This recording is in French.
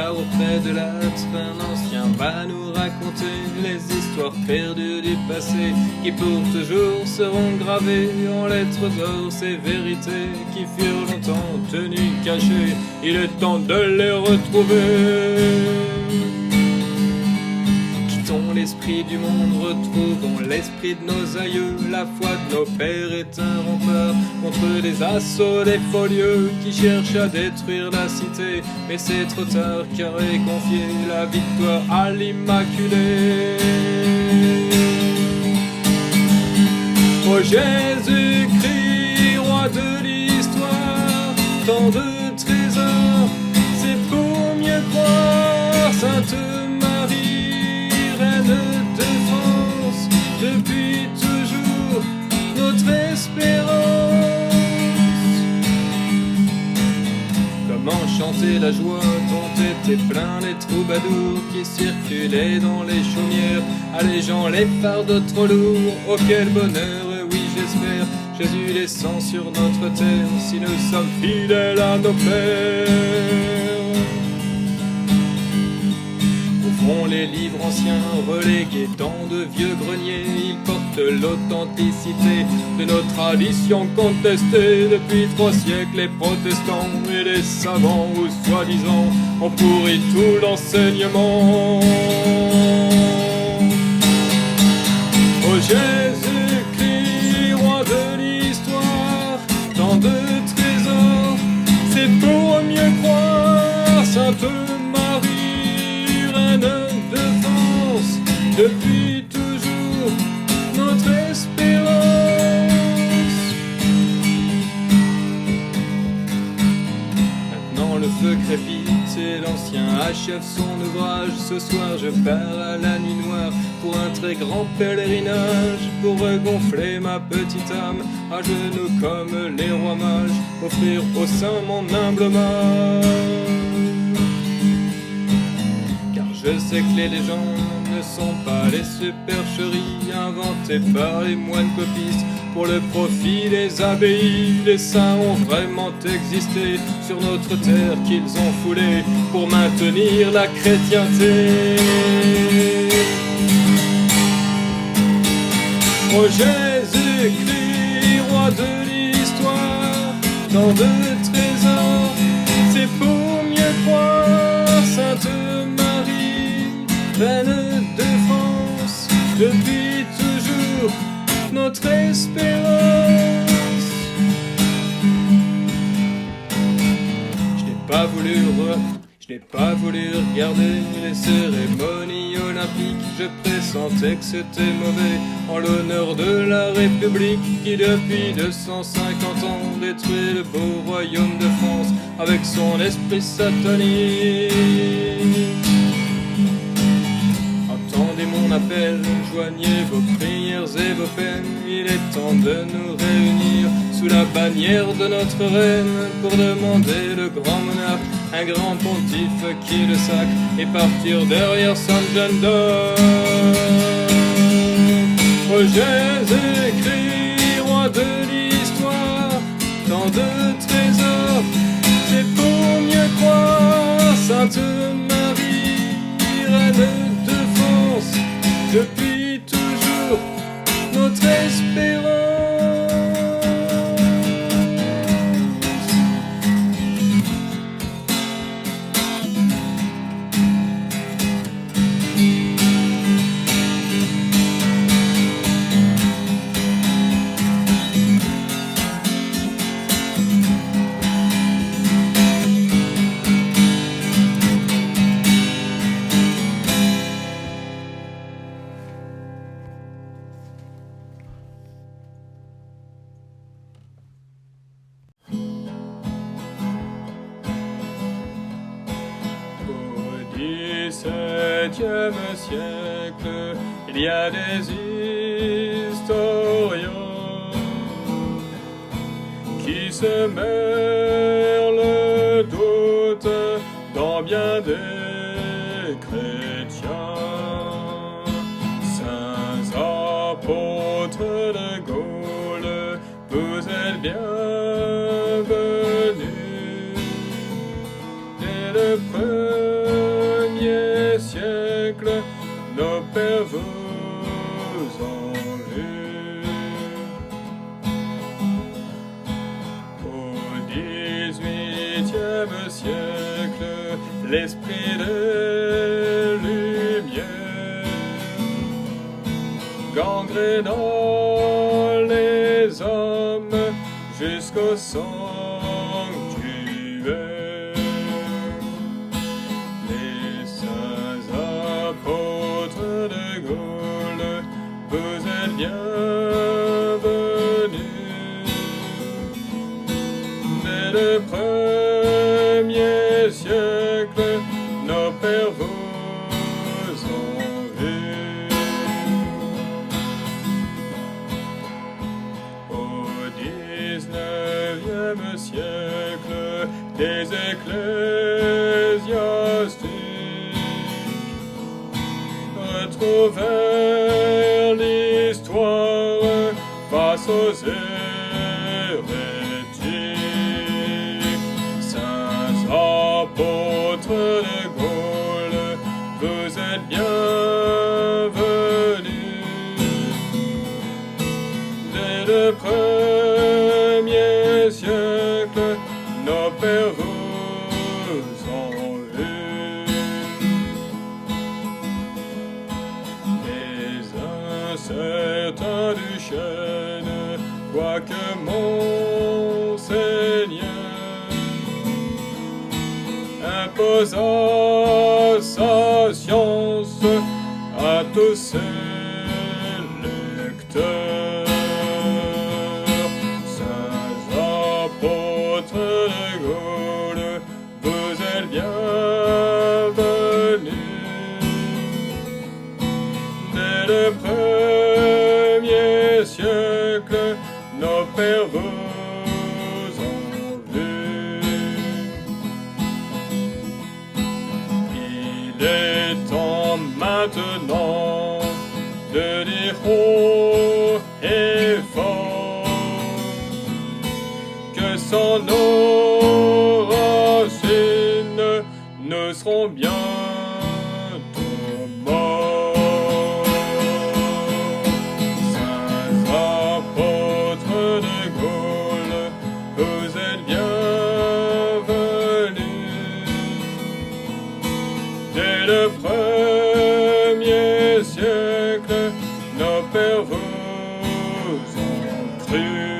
soir auprès de l'âtre, un ancien va nous raconter les histoires perdues du passé qui pour toujours seront gravées en lettres d'or, ces vérités qui furent longtemps tenues cachées. Il est temps de les retrouver. L'esprit du monde, retrouvons l'esprit de nos aïeux. La foi de nos pères est un rempart contre les assauts des folieux qui cherchent à détruire la cité. Mais c'est trop tard car est confié la victoire à l'Immaculée. Ô Jésus-Christ, roi de l'histoire, tant de trésors, c'est pour mieux croire. Sainte de France, depuis toujours, notre espérance. Comment chanter la joie dont étaient pleins les troubadours qui circulaient dans les chaumières, allégeant les fardeaux trop lourds. Oh quel bonheur, oui j'espère, Jésus descend sur notre terre, si nous sommes fidèles à nos pères. Les livres anciens relégués dans de vieux greniers, ils portent l'authenticité de nos traditions contestées. Depuis 3 siècles, les protestants et les savants, ou soi-disant, ont pourri tout l'enseignement. Ô Jésus-Christ, roi de l'histoire, tant de trésors, c'est pour mieux croire. Sainte de France, depuis toujours, notre espérance. Maintenant le feu crépite et l'ancien achève son ouvrage. Ce soir je pars à la nuit noire pour un très grand pèlerinage, pour regonfler ma petite âme à genoux comme les rois mages, offrir au saint mon humble hommage. Je sais que les légendes ne sont pas les supercheries inventées par les moines copistes pour le profit des abbayes. Les saints ont vraiment existé sur notre terre qu'ils ont foulée pour maintenir la chrétienté. Ô Jésus-Christ, roi de l'histoire, tant de trésors, c'est pour mieux croire. Sainte Reine de France, depuis toujours, notre espérance. Je n'ai pas voulu regarder les cérémonies olympiques. Je pressentais que c'était mauvais en l'honneur de la République qui depuis 250 ans détruit le beau royaume de France avec son esprit satanique. Entendez mon appel, joignez vos prières et vos peines. Il est temps de nous réunir sous la bannière de notre reine pour demander le grand monarque, un grand pontife qui le sacre, et partir derrière Sainte Jeanne d'Or. Ô Jésus-Christ, roi de l'histoire, tant de trésors, c'est pour mieux croire. Sainte Marie, reine de France, depuis toujours, notre espérance. XVIIe siècle, il y a des historiens qui se mêlent le doute dans bien des chrétiens. Saints apôtres de Gaulle, vous êtes bienvenus dès le premier nos pères vous ont vu. Au XVIIIe siècle, l'esprit de lumière gangrénant les hommes jusqu'au sanctuaire. Les saints apôtres de Gaulle, vous êtes bienvenus. Dès le premier siècle, nos pères vous ont vus. Au XIXe siècle, des ecclésiastiques retrouvèrent l'histoire face aux hérétiques. Saints apôtres de Gaulle, vous êtes bienvenus. Dès le premier siècle, nos pères vous ont vus. Mais un certain Duchesne, quoique Monseigneur imposa sa science à tous ses lecteurs. Saints apôtres de Gaulle, vous êtes bienvenus. Dès le premier siècle, nos pères vous ont vus. Il est temps maintenant de dire haut et fort que sans nos racines, nous serons bientôt morts. Saints apôtres de Gaulle, vous êtes bienvenus. Dès le premier siècle, nos pères vous ont cru.